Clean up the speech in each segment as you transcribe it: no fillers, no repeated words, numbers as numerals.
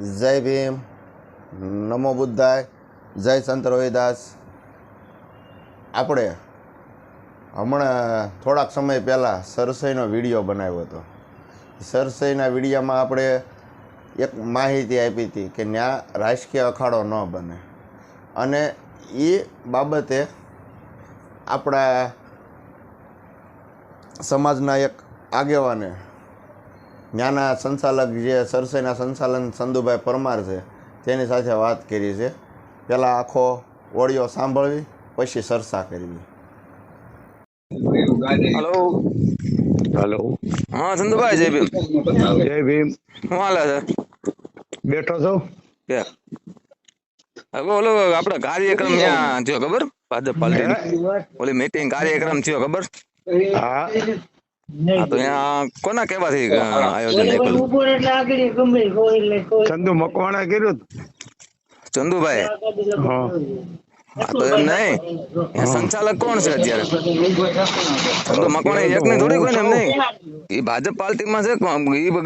જય ભીમ, નમો બુદ્ધાય, જય સંત રોહિદાસ. આપણે હમણાં થોડાક સમય પહેલાં સરસઈનો વિડીયો બનાવ્યો હતો. સરસઈના વિડીયોમાં આપણે એક માહિતી આપી હતી કે ત્યાં રાજકીય અખાડો ન બને, અને એ બાબતે આપણા સમાજના એક આગેવાને ત્યાંના સંચાલક જે સરસઈના સંચાલન સંધુભાઈ પરમાર છે તેની સાથે વાત કરી છે. પહેલાં આખો ઓડિયો સાંભળવી, પછી ચર્ચા કરવી. Hello hello. હા સંધુભાઈ, જય ભીમ. જય ભીમ. શું હાલે છે? બેઠો છો? કે હવે ઓલો આપડે કાર્યક્રમ ત્યાં થયો ખબર? ભાજપ પાર્ટી ઓલી મીટિંગ કાર્યક્રમ થયો ખબર? હા. હા, તો ત્યાં કોના કહેવાથી આયોજન કર્યું? ચંદુ મકવાણા કર્યું. ચંદુભાઈ? હા. હા, તો એમ નહીં, સંચાલક કોણ છે અત્યારે? ચંદુ મકવાણા એક ની થોડી કોઈ ને, એમ નહીં. એ ભાજપ પાર્ટીમાં છે, એ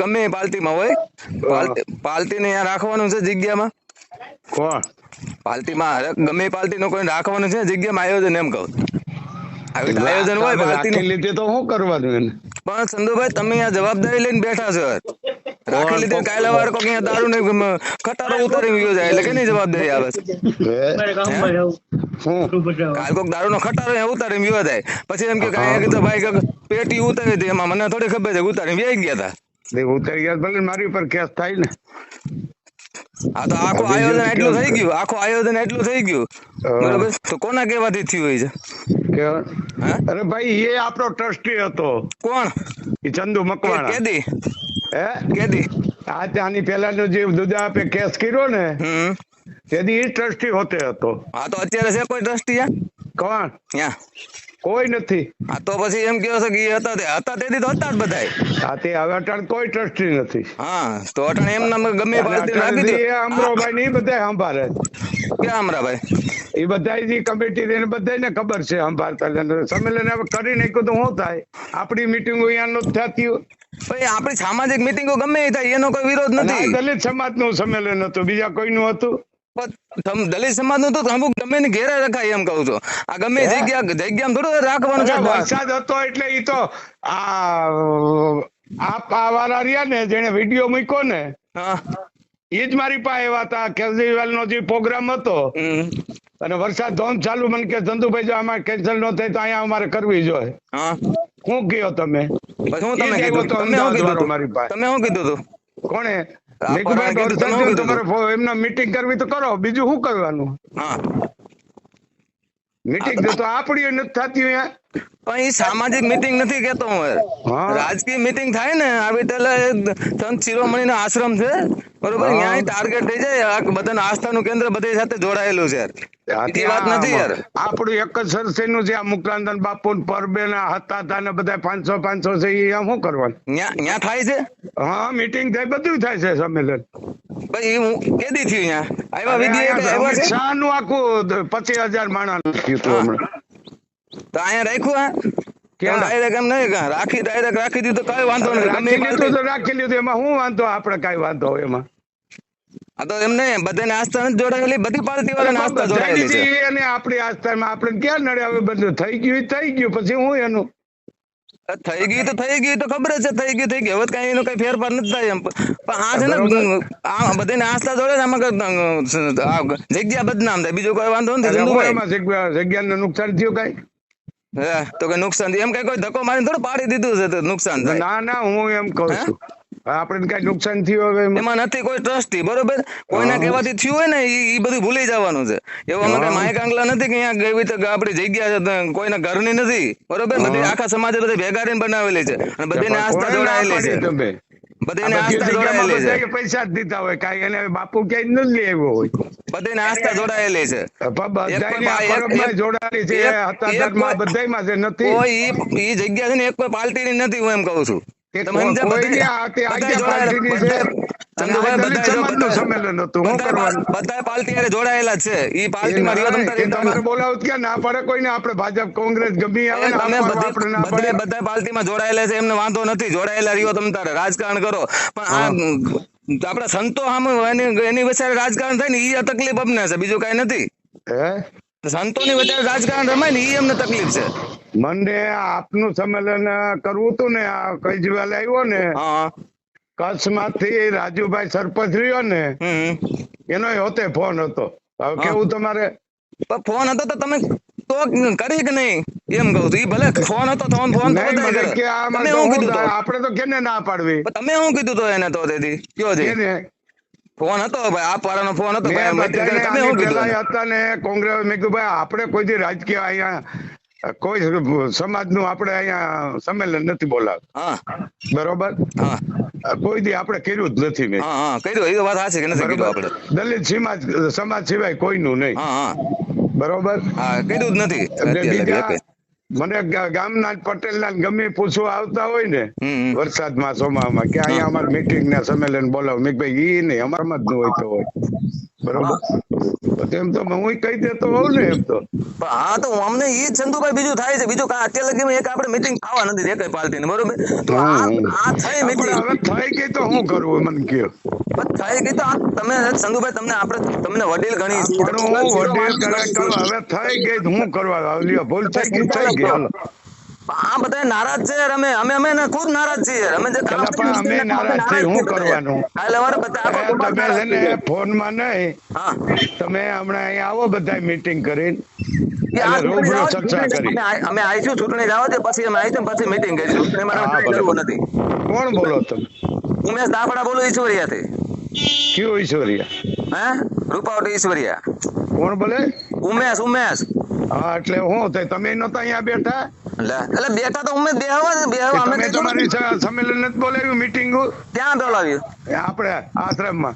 ગમે એ પાર્ટીમાં હોય, પાર્ટી ને ત્યાં રાખવાનું છે જગ્યામાં. કોણ? પાર્ટીમાં ગમે એ પાર્ટી નું કોઈ રાખવાનું છે જગ્યામાં આયોજન, એમ કહું. આવી રીતે આયોજન હોય પાર્ટીનું. રાખી લીધી તો શું કરવાનું એને? પણ સંધુભાઈ, તમે આ જવાબદારી લઈને બેઠા છો. રાખી લીધી કાલે વાર કોઈ અહીંયા દારૂ ને ખટારો ઉતારી ગયો જાય એટલે કેની જવાબદારી આવે છે? કાલ કોક દારૂ નો ખટારો ઉતારી ગયો જાય, પછી એમ કે કીધું ભાઈ પેટી ઉતારી હતી, એમાં મને થોડી ખબર છે, ઉતારી વ્યાઈ ગયા હતા. ઉતરી ગયા ભલે મારી ઉપર કેસ થાય ને. હા, તો આખું આયોજન એટલું થઈ ગયું, આખું આયોજન એટલું થઈ ગયું, બરોબર. તો કોના કહેવાથી થયું હોય છે? અરે ભાઈ, એ આપણો ટ્રસ્ટી હતો. કોણ? એ ચંદુ મકવાણા. કેદી? હે કેદી? આ ત્યાંની પેલાનો જે દુધા આપે કેસ કર્યો ને, તેથી એ ટ્રસ્ટી હોતે હતો. હા, તો અત્યારે છે કોઈ ટ્રસ્ટી? કોણ? ત્યાં કોઈ નથી. હા, તો પછી એમ કહો છો કે એ હતા તેથી તો હતા જ બધાય. હા, તે હવે અટાણ કોઈ ટ્રસ્ટી નથી. હા, તો અટાણ એમના ગમે પાર્ટી નાખી દે. અમરોભાઈ ને એ બધા સંભાળે. ક્યાં અમરાભાઈ? એ બધા જે કમિટી એને બધાને ખબર છે સંભાળતા. સંમેલન હવે કરી નાખ્યું તો શું થાય? આપણી મિટિંગો અહીંયા નથી થતી. ભાઈ, આપણી સામાજિક મિટિંગો ગમે એ થાય, એનો કોઈ વિરોધ નથી. દલિત સમાજ નું સંમેલન હતું, બીજા કોઈનું હતું? દલિત સમાજ નું તો અમુક ગમે ને ઘેરે રખાય, એમ કહું છું. આ ગમે જગ્યા થોડું રાખવાનું છે. વરસાદ હતો એટલે ઈ તો આ વાળા રહ્યા ને જેને વિડીયો મૂક્યો ને, એ જ મારી પાસે આવ્યા હતા. કેજરીવાલ નો જે પ્રોગ્રામ હતો અને વરસાદ ધોમ ચાલુ, મને કે ચંદુભાઈ જો આમાં કેન્સલ ન થાય તો અહીંયા અમારે કરવી જોઈએ. શું કયો તમે? તમે શું કીધું હતું? કોણે? તમારે એમના મીટિંગ કરવી તો કરો, બીજું શું કરવાનું? મીટિંગ તો આપડી નથી થતી. પણ એ સામાજિક મીટિંગ નથી કેતો હું, રાજકીય મીટિંગ થાય ને આવી સંત શિરોમણી નો આશ્રમ છે, બરોબર. ત્યાં ટાર્ગેટ થઈ જાય, બધાના આસ્થાનું કેન્દ્ર બધા સાથે જોડાયેલું છે. વાત નથી યાર. આપણું એક જ સરસઈ નું છે. આ મુક્તાનંદ બાપુ પરબે ના હતા ને બધા 500 છે. એ આમ શું કરવાનું? ત્યાં થાય છે. હા, મીટિંગ થાય, બધું થાય છે સંમેલન. ભાઈ, હું કેદી થયું અહીંયા? શાહ નું આખું 25,000 માણસ થયું હતું હમણાં. તો અહીંયા રાખ્યું? ડાયરેક્ટ એમ નહીં રાખી દીધું તો કઈ વાંધો નથી. રાખી લીધું, એમાં શું વાંધો? આપડે કઈ વાંધો હોય એમાં? આ તો એમ નહીં, બધાને આસ્થા નથી જોડાયેલી, બધી પાર્ટી વાળાને આસ્થા જોડાયેલી છે. અને આપણી આસ્થામાં આપણે ક્યાં નડે? હવે બધું થઈ ગયું, પછી હું એનું થઈ ગયું તો ખબર છે, થઈ ગયું. હવે કઈ એનો કઈ ફેરફાર નથી થાય એમ. પણ આ છે ને, આ બધાને આસ્થા જોડે, આમાં જગ્યા બદનામ થાય, બીજો કોઈ વાંધો નથી. જગ્યાને નુકસાન થયું કઈ? તો કઈ નુકસાન એમ કઈ કોઈ ધક્કો મારીને થોડું પાડી દીધું છે તો નુકસાન થાય? ના, હું એમ કઉ છું આપણે કઈ નુકસાન થયું હવે એમાં નથી કોઈ ટ્રસ્ટી, બરોબર. કોઈના કહેવાથી થયું હોય ને એ બધું ભૂલી જવાનું છે. એવો અમે કઈ માયક આંગલા નથી કે અહીંયા ગઈ તો આપણી જગ્યા છે, કોઈના ઘરની નથી, બરોબર. બધી આખા સમાજે બધી ભેગા રહીને બનાવેલી છે, અને બધાને આસ્થા જોડાયેલી છે. બધાને આસ્થા જોડાયેલી છે. પૈસા જ દીધા હોય, કઈ એને બાપુ ક્યાંય નથી લઈ આવ્યો હોય. બધાને આસ્થા જોડાયેલી છે, જોડાયેલી છે. બધામાં જે નથી એ જગ્યા છે ને, એક કોઈ પાર્ટીની નથી, હું એમ કઉ છું. બધા પાર્ટી જોડાયેલા છે. એ પાર્ટીમાં તમારે બોલાવું ક્યાં ના પડે કોઈને? આપણે ભાજપ, કોંગ્રેસ ગમી આવે, બધા પાર્ટીમાં જોડાયેલા છે, એમને વાંધો નથી. જોડાયેલા રહ્યો તમે તારે રાજકારણ કરો, પણ આ આપડા સંતો સામે એની વચ્ચે રાજકારણ થાય ને ઈ આ તકલીફ અમને છે, બીજું કઈ નથી. હે સંતોની વચ્ચે રાજકારણ રમાય ને ઈ અમને તકલીફ છે. મને આપનું સંમેલન કરવું હતું ને, આ કેજરીવાલ આવ્યો ને હા. કચ્છ માંથી રાજુભાઈ સરપંચ રહ્યો ને, એનો હોતે ફોન હતો. હવે કેવું તમારે? પણ ફોન હતો તો તમે તો કરી કે નહીં એમ કહું છું. ઈ ભલે ફોન હતો તો ફોન તો નહીં, બધાય મને કરે. કે આમાં તમે તો શું હું કીધું તો? આપણે તો કેને ના પાડવી? પણ તમે શું કીધું તો એને તો તેથી કયો છે? કેને? ફોન હતો ભાઈ, આપ વાળાનો ફોન હતો ભાઈ, મેં મૈત્રી કરે. બધાને તમે શું આની કીધું પહેલા એને? હતા ને કોંગ્રેસ, મેં કીધું ભાઈ આપણે કોઈ દી રાજકીય અહીંયા કોઈ સમાજનું આપણે અહીંયા સંમેલન નથી બોલાવતું, હા બરોબર? હા કોઈ દી આપણે કર્યું જ નથી મેં, હા હા કીધું. એ તો વાત સાચી કે નથી કીધું બરોબર? આપણે. દલિત સમાજ સિવાય કોઈનું નહીં, હા હા બરોબર? હા કીધું જ નથી એટલે અત્યારે લગી બીજા એકે. મને ગામના પટેલના ગમે પૂછવા આવતા હોય ને હમ. વરસાદમાં ચોમામાં કે અહીંયા અમારે મીટિંગ ને સંમેલન બોલાવો, મેં કીધું ભાઈ ઈ નહીં, અમારામાં જ ન હોય તો હોય, બરોબર? તો એમ તો હું કહી દેતો હોઉં ને એમ તો. પણ હા તો અમને ઈ જ ચંદુભાઈ બીજું થાય છે, બીજું કાંઈ અત્યારે લગી એક આપણે મીટિંગ થવા નથી એક પાર્ટીની, બરોબર? તો આ થઈ આપણે મીટિંગ હવે થઈ ગઈ તો શું કરવું મને કયો? થઈ ગઈ તો તમે ચંદુભાઈ તમને આપણે તમને વડીલ ગણી પણ હું વડીલ કરે કરું, હવે થઈ ગઈ તો હું કરવા? લ્યો ભૂલ થઈ ગઈ, થઈ ગઈ, હાલો. આ બધા નારાજ છે યાર. અમે એને ખુદ નારાજ છીએ યાર. અમે જે પેલા પણ અમે નારાજ થઈ, શું કરવાનું? એટલે મારે બધા તમે છે ને ફોનમાં નહીં, હા તમે હમણાં અહીંયા આવો બધા મીટિંગ કરીને એ આ એટલે રૂબરૂ ચર્ચા કરી. અમે આવીશું ચૂંટણી જવા દે, પછી અમે આવીશું પછી મીટિંગ કરીશું. ચૂંટણીમાં હા, કંઈ કરવું નથી. કોણ બોલો તમે? ઉમેશ દાફડા બોલું ઈશ્વરિયાથી. કયું ઈશ્વરિયા? હે રૂપાવટી ઈશ્વરિયા. કોણ બોલે? ઉમેશ હા, એટલે હું થાય તમે નતા અહીંયા બેઠા? એટલે બેઠા તો ઉમેશ બેહવા અમે તમે તમારી સંમેલન નથી બોલાવ્યું, મીટિંગ ત્યાં બોલાવ્યું આપણે આશ્રમમાં?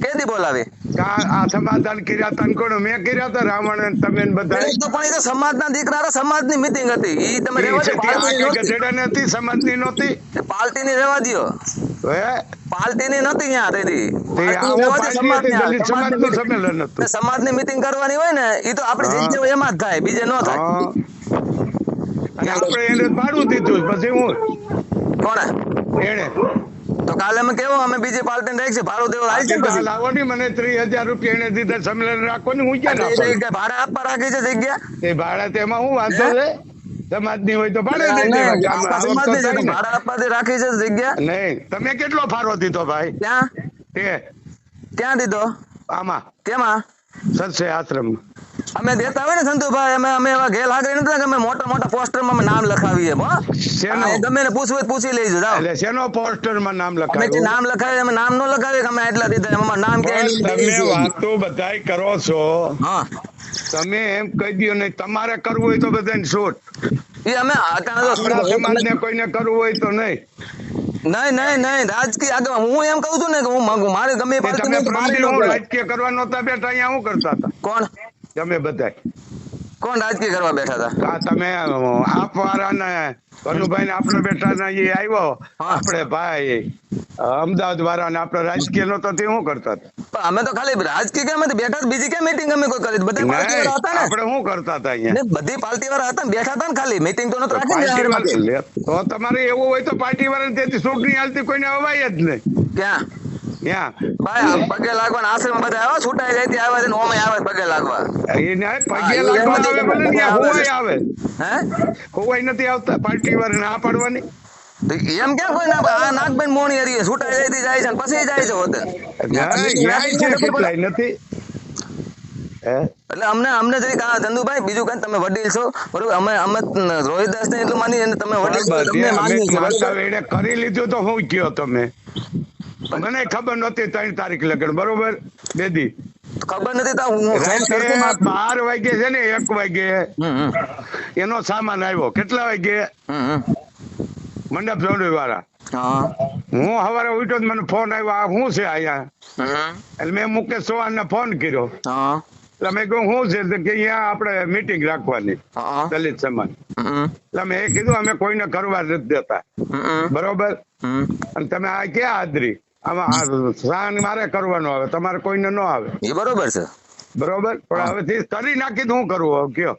કેદી બોલાવી? આ સમાધાન કર્યા તા ને કોણ? મેં કર્યા તા, રાવણ અને તમે ને બધા. તો પણ એ તો સમાજના દીકરા સમાજની મીટિંગ હતી. ઈ તમે રહેવા દો, ગધેડા નથી, સમાજની નહોતી. પાર્ટીની રહેવા દ્યો. હે? પાર્ટીની નથી ત્યાં તેથી. દલિત સમાજનું સંમેલન હતું. સમાજની મીટિંગ કરવાની હોય ને ઈ તો આપણે જગ્યાએ એમાં જ થાય, બીજે ન થાય. અને આપણે એને પાડું દીધું, પછી હું કોણે? એને તો કાલે અમે કેવો અમે બીજી પાર્ટીને રાખીશું, ભાડું દેવું આવી છે પછી. લાવો ને, મને 30,000 રૂપિયા એને દીધા સંમેલન રાખો ને, હું ક્યાં એટલે એ કઈ ભાડે આપવા રાખી છે જગ્યા? એ ભાડા તેમાં હું વાંધો છે? સમાજની હોય તો ભાડે દઈ નહીં, દેવા. આપણા સમાજની છે તો ભાડે આપવાથી રાખી છે જગ્યા. નહીં, તમે કેટલો ફાળો દીધો ભાઈ? ક્યાં તે દીધો? આમાં કેમાં? સરસે આશ્રમ અમે દેતા હોય ને સંતુભાઈ, અમે એવા ઘેલ હાગરી નથી કે અમે મોટા પોસ્ટરમાં અમે નામ લખાવીએ. શેનો? ગમે ને પૂછવું હોય તો પૂછી લેજો. જાઓ. એટલે શેનો પોસ્ટરમાં નામ અમે જે લખાયું? નામ લખાવીએ અમે નામ નો લખાવીએ કે અમે એટલા દીધા, એમાં નામ પણ ક્યાંય તમે નહીં. વાતો બધાય કરો છો, હા તમે એમ કહી દો નહીં, તમારે કરવું હોય તો બધાને છૂટ. એ અમે આપણા સમાજને કોઈને કરવું હોય તો નહીં. નહીં રાજકીય આગળ હું એમ કહું છું ને કે હું મારે ગમે એ તમે પાર્ટીને પ્રવીણ હું રાજકીય કરવા નહોતા બેઠા, અહીંયા શું કરતા હતા કોણ તમે બધાય? રાજકીય કરવા બેઠા હતા? આ તમે આપ વાળાને કનુભાઈ ને આપણે બેઠા ને એ આવ્યો, આપણે ભાઈ અમદાવાદ વાળાને આપણે રાજકીય નહોતો તે શું કરતા હતા? પણ અમે તો ખાલી રાજકીય કેમ બેઠા, બીજી ક્યાં મીટિંગ અમે કોઈ કરી? બધા પાર્ટી વાળા હતા ને, આપણે શું કરતા હતા અહીંયા? બધી પાર્ટી વાળા હતા ને, બેઠા હતા ને, ખાલી મીટિંગ તો નતો પાર્ટી રાખી. વાળા તો તમારે એવું હોય તો પાર્ટી વાળા તેથી ચૂંટણી હાલતી કોઈને અવાય જ નહીં. ક્યાં ત્યાં ભાઈ આમ પગે લાગવાના આશ્રમ બધા આવ્યા, છૂટાઈ જાય ત્યાં આવે છે ને ઓમે આવે પગે લાગવા. એને પગે લાગવા આવે, ભલે ત્યાં હોવાય આવે, હે હોવાય નથી આવતા પાર્ટી વાળા ના પાડવાની. તો એમ ક્યાં કોઈ ના આ નાગબેન મોણી હરીએ છૂટાઈ જાય છે ને પછી જાય છે હોતે. ન્યાય છે કેટલાય નથી. એટલે અમને જરીક આ ચંદુભાઈ બીજું કઈ, તમે વડીલ છો બરોબર, અમે રોહિતદાસ ને એટલું માની અને તમે વડીલ છો, તમને માનીએ છીએ, બરોબર? એને કરી લીધું તો હું કયો તમે? મને ખબર નહોતી 3 તારીખ લગન, બરોબર બેદી ખબર નથી તો હું રાત્રે 12 વાગે છે ને 1 વાગે એનો સામાન આવ્યો. કેટલા વાગે? મંડપ જોડવી વાળા. હું સવારે ઉઠ્યો તો મને ફોન આવ્યો, આ શું છે અહીંયા? એટલે મેં મુકેશ ચૌહાણ ને ફોન કર્યો. એટલે મેં કહ્યું શું છે? કે અહીંયા આપણે મીટિંગ રાખવાની દલિત સમાજ. એટલે મેં કીધું અમે કોઈને કરવા નથી દેતા, બરોબર? અને તમે આ ક્યાં હાજરી? આમાં સહન મારે કરવાનો આવે, તમારે કોઈને ન આવે, એ બરોબર છે. બરોબર. પણ હવે કરી નાખી તો હું કરવું હવે કયો?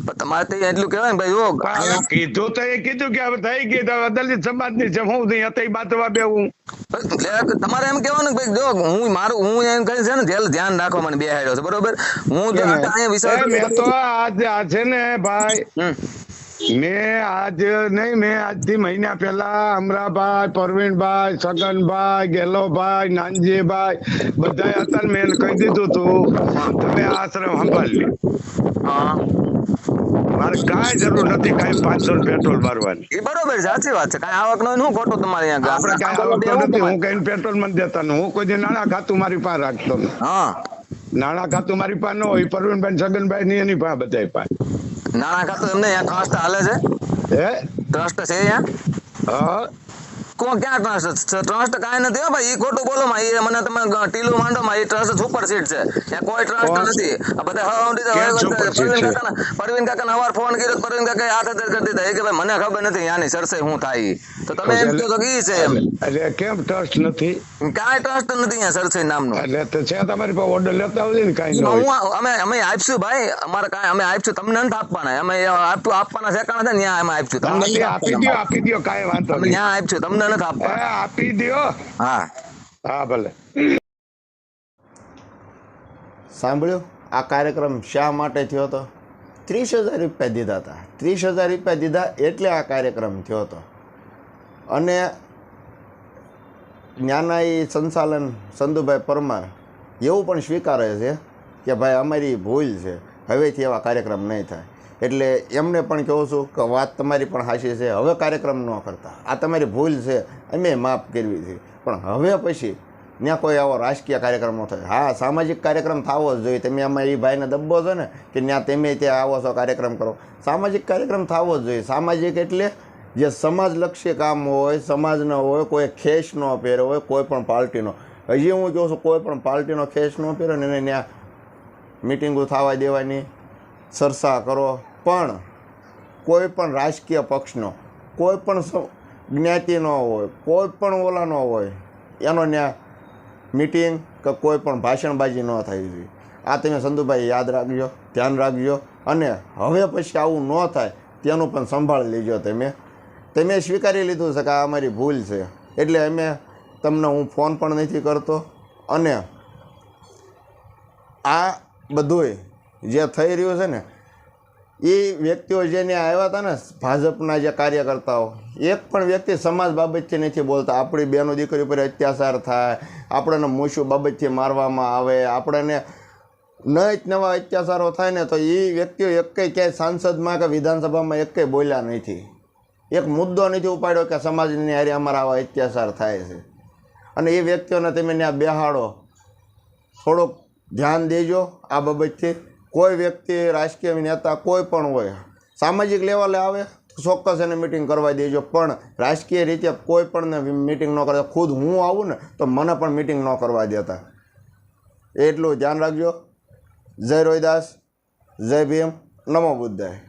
પણ તમારે તો એટલું કહેવાય ને ભાઈ જો પણ હવે કીધું તો એ કીધું કે હવે થઈ ગઈ તો હવે દલિત સમાજની છે, હું નહીં હતી બાતવા બેવું. એટલે તમારે એમ કહેવાનું કે ભાઈ જો હું એમ કહી છે ને ધ્યાન રાખવા મને બેહાડ્યો છે બરોબર. હું જો અહીંયા વિશ્વાસ મેં તો આ છે ને ભાઈ, મેં આજથી મહિના પહેલા અમરાભાઈ, પરવીનભાઈ, છગનભાઈ, ગેલોભાઈ, નાનજીભાઈ બધા હતા ને, મેં કહી દીધું તું તમે આશ્રમ સંભાળી લ્યો, મારે કાંઈ જરૂર નથી કાંઈ 500 પેટ્રોલ મારવાની. એ બરોબર છે, સાચી વાત છે. કાંઈ આવક નો શું ખોટું તમારે અહીંયા આપણે કાંઈ આવક નથી, હું કઈ પેટ્રોલ મને દેતા ને, હું કોઈ નાણાં ખાતું મારી પાસે રાખતો ને. નાણાં ખાતું મારી પાસે ન હોય, પરવીનભાઈ છગનભાઈ ની એની પાસે બધા પાસે નાણાં ખાતું એમને ટ્રસ્ટ હાલે છે, ટ્રસ્ટ છે અહીંયા. ક્યાં ટ્રસ્ટ? ટ્રસ્ટ કાંઈ નથી હો ભાઈ, એ ખોટું બોલો માં, એ મને તમે ટીલું માંડો માં, એ ટ્રસ્ટ સુપર સીટ છે, ત્યાં કોઈ ટ્રસ્ટ નથી. આ બધા પરવીન કાકા હવાર ફોન કર્યો, પરવીન કાકા 8,000 કરી દીધા, એ કે ભાઈ મને ખબર નથી યાની સરસે હું થાય, તો તમે એમ કહો તો ઈ છે એમ. એટલે કેમ ટ્રસ્ટ નથી? કાંઈ ટ્રસ્ટ નથી અહીંયા સરસે નામનો. એટલે તો છે તમારી પાસે ઓર્ડર લેતા આવજો ને કાંઈ. અમે આપશું ભાઈ, અમારે કાંઈ અમે આપશું, તમને નથી આપવાના, અમે આપવાના ઠેકાણા છે ને ત્યાં અમે આપશું તમને. આપી દો કાંઈ વાંધો નહીં, ત્યાં આપશું, તમને નથી આપવા. આપી દો. હા ભલે. સાંભળ્યું? આ કાર્યક્રમ શા માટે થયો હતો? 30,000 રૂપિયા દીધા હતા. 30,000 રૂપિયા દીધા એટલે આ કાર્યક્રમ થયો હતો. અને ત્યાંના એ સંચાલન સંધુભાઈ પરમાર એવું પણ સ્વીકારે છે કે ભાઈ અમારી ભૂલ છે, હવેથી એવા કાર્યક્રમ નહીં થાય. એટલે એમને પણ કહું છું કે વાત તમારી પણ સાચી છે, હવે કાર્યક્રમ ન કરતા, આ તમારી ભૂલ છે, અમે માફ કરવી છે, પણ હવે પછી ત્યાં કોઈ આવો રાજકીય કાર્યક્રમ ન થાય. હા, સામાજિક કાર્યક્રમ થવો જ જોઈએ. તમે આમાં એ ભાઈને દબ્બો છો ને કે ત્યાં તમે ત્યાં આવો છો કાર્યક્રમ કરો, સામાજિક કાર્યક્રમ થવો જ જોઈએ. સામાજિક એટલે જે સમાજલક્ષી કામ હોય, સમાજનો હોય, કોઈ ખેસ ન પહેરે હોય, કોઈ પણ પાર્ટીનો. હજી હું કહું છું કોઈ પણ પાર્ટીનો ખેસ ન પહેરે ને એને ત્યાં મિટિંગો થવા દેવાની, ચર્ચા કરો, પણ કોઈ પણ રાજકીય પક્ષનો, કોઈ પણ જ્ઞાતિનો હોય, કોઈ પણ ઓલાનો હોય, એનો ત્યાં મિટિંગ કે કોઈ પણ ભાષણબાજી ન થવી જોઈએ. આ તમે સંધુભાઈ યાદ રાખજો, ધ્યાન રાખજો, અને હવે પછી આવું ન થાય તેનું પણ સંભાળ લેજો. તમે સ્વીકારી લીધું છે કે આ અમારી ભૂલ છે, એટલે અમે તમને હું ફોન પણ નથી કરતો. અને આ બધુંય જે થઈ રહ્યું છે ને, એ વ્યક્તિઓ જેને આવ્યા હતા ને ભાજપના જે કાર્યકર્તાઓ, એક પણ વ્યક્તિ સમાજ બાબતથી નથી બોલતા. આપણી બહેનો દીકરી ઉપર અત્યાચાર થાય, આપણને મૂછું બાબતથી મારવામાં આવે, આપણને નવા અત્યાચારો થાય ને, તો એ વ્યક્તિઓ એકેય ક્યાંય સાંસદમાં કે વિધાનસભામાં એકેય બોલ્યા નથી, એક મુદ્દો નથી ઉપાડ્યો કે સમાજની હારે અમારા આવા અત્યાચાર થાય છે. અને એ વ્યક્તિઓને તમે ત્યાં બેહાડો, થોડુંક ધ્યાન દેજો આ બાબતથી. કોઈ વ્યક્તિ, રાજકીય નેતા કોઈ પણ હોય, સામાજિક લેવલે આવે તો ચોક્કસ એને મિટિંગ કરવા દેજો, પણ રાજકીય રીતે કોઈ પણને મિટિંગ ન કરતા. ખુદ હું આવું ને તો મને પણ મિટિંગ ન કરવા દેતા, એટલું ધ્યાન રાખજો. જય રોહિદાસ, જય ભીમ, નમો બુદ્ધાય.